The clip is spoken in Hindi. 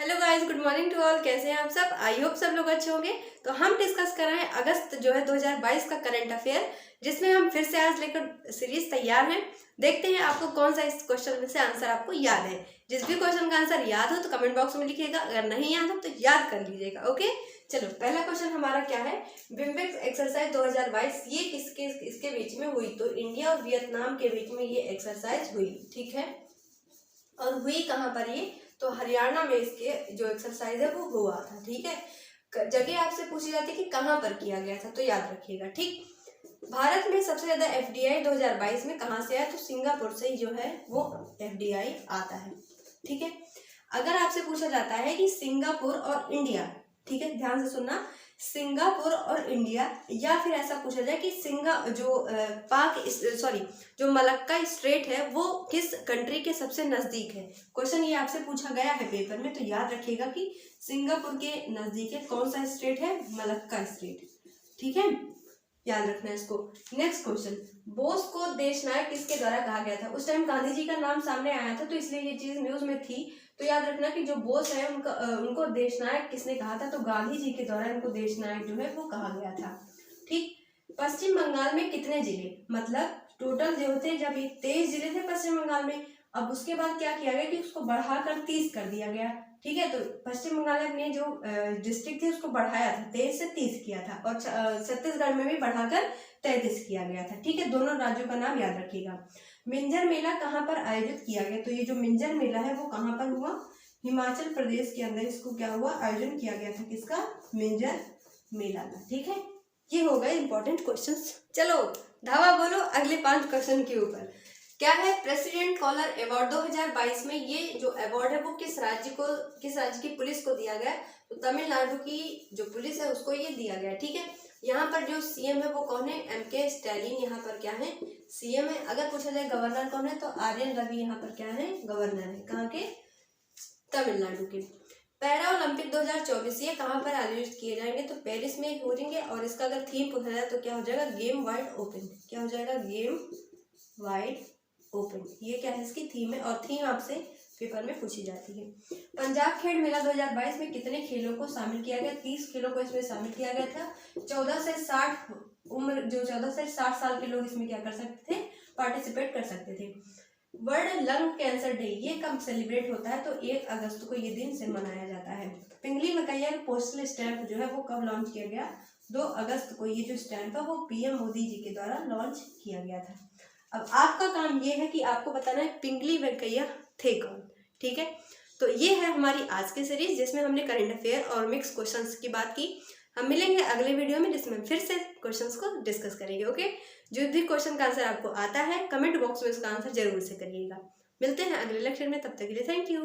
Hello guys, good morning to all. कैसे हैं आप सब? आई होप सब लोग अच्छे होंगे। तो हम डिस्कस कर रहे हैं अगस्त जो है 2022 का करंट अफेयर, जिसमें हम फिर से आज लेकर सीरीज तैयार हैं। देखते हैं आपको कौन सा इस क्वेश्चन में से आंसर आपको याद है। जिस भी क्वेश्चन का आंसर याद हो तो कमेंट बॉक्स में लिखिएगा, अगर नहीं याद हो तो याद कर लीजिएगा। ओके, चलो पहला क्वेश्चन हमारा क्या है। बिम्बिक्स एक्सरसाइज 2022 ये किसके इसके बीच में हुई? तो इंडिया और वियतनाम के बीच में ये एक्सरसाइज हुई, ठीक है। और हुई कहाँ पर ये? तो हरियाणा में इसके जो एक्सरसाइज है वो हुआ था, ठीक है। जगह आपसे पूछी जाती है कि कहाँ पर किया गया था, तो याद रखिएगा, ठीक। भारत में सबसे ज्यादा एफडीआई 2022 में कहाँ से आया? तो सिंगापुर से ही जो है वो एफडीआई आता है, ठीक है। अगर आपसे पूछा जाता है कि सिंगापुर और इंडिया, ठीक है, ध्यान से सुनना, सिंगापुर और इंडिया, या फिर ऐसा पूछा जाए कि जो मलक्का स्ट्रेट है वो किस कंट्री के सबसे नजदीक है। क्वेश्चन ये आपसे पूछा गया है पेपर में, तो याद रखिएगा कि सिंगापुर के नजदीक है कौन सा स्ट्रेट है? मलक्का स्ट्रेट, ठीक है, याद रखना है इसको। नेक्स्ट क्वेश्चन, बोस को देश नायक किसके द्वारा कहा गया था? उस टाइम गांधी जी का नाम सामने आया था, तो इसलिए ये चीज न्यूज में थी। तो याद रखना कि जो बोस है उनको देश नायक किसने कहा था? तो गांधी जी के द्वारा इनको देश नायक जो है वो कहा गया था, ठीक। पश्चिम बंगाल में कितने जिले, मतलब टोटल जो थे, जब ये 23 जिले थे पश्चिम बंगाल में, अब उसके बाद क्या किया गया कि उसको बढ़ाकर 30 कर दिया गया, ठीक है। तो पश्चिम बंगाल में जो डिस्ट्रिक्ट थे उसको बढ़ाया था, 23 से 30 किया था, और छत्तीसगढ़ में भी बढ़ाकर 33 किया गया था, ठीक है। दोनों राज्यों का नाम याद रखिएगा। मिंजर मेला कहाँ पर आयोजित किया गया? तो ये जो मिंजर मेला है वो कहाँ पर हुआ? हिमाचल प्रदेश के अंदर इसको क्या हुआ? आयोजन किया गया था, किसका? मिंजर मेला का, ठीक है। ये हो गए इंपॉर्टेंट क्वेश्चंस। चलो धावा बोलो अगले 5 क्वेश्चन के ऊपर। क्या है प्रेसिडेंट कॉलर अवार्ड 2022 में? ये जो अवार्ड है वो किस राज्य की पुलिस को दिया गया? तो तमिलनाडु की जो पुलिस है उसको ये दिया गया, ठीक है। यहाँ पर जो सीएम है वो कौन है? MK स्टैलिन यहाँ पर क्या है? सीएम है। अगर पूछा जाए गवर्नर कौन है, तो आर्यन रवि यहाँ पर क्या है? गवर्नर है। कहाँ के? तमिलनाडु के। पैरा ओलंपिक 2024 ये कहाँ पर आयोजित किए जाएंगे? तो पेरिस में हो जाएंगे, और इसका अगर थीम पूछा जाए तो क्या हो जाएगा? Game wide open. क्या हो जाएगा? Game wide open. ये क्या है? इसकी थीम है, और थीम आपसे पेपर में पूछी जाती है। पंजाब खेल मेला 2022 में कितने खेलों को शामिल किया गया? 30 खेलों को इसमें शामिल किया गया था। 14 से 60 साल के लोग इसमें क्या कर सकते थे? पार्टिसिपेट कर सकते थे। वर्ल्ड लंग कैंसर डे ये कब सेलिब्रेट होता है? तो 1 अगस्त को ये दिन से मनाया जाता है। पिंगली मकैया पोस्टल स्टैंप जो है वो कब लॉन्च किया गया? 2 अगस्त को ये जो स्टैंप है वो PM मोदी जी के द्वारा लॉन्च किया गया था। अब आपका काम ये है कि आपको बताना है पिंगली वेंकैया थे कौन, ठीक है। तो ये है हमारी आज की सीरीज, जिसमें हमने करंट अफेयर और मिक्स क्वेश्चंस की बात की। हम मिलेंगे अगले वीडियो में, जिसमें फिर से क्वेश्चंस को डिस्कस करेंगे। ओके, जो भी क्वेश्चन का आंसर आपको आता है कमेंट बॉक्स में उसका आंसर जरूर से करिएगा। मिलते हैं अगले लेक्चर में, तब तक के लिए थैंक यू।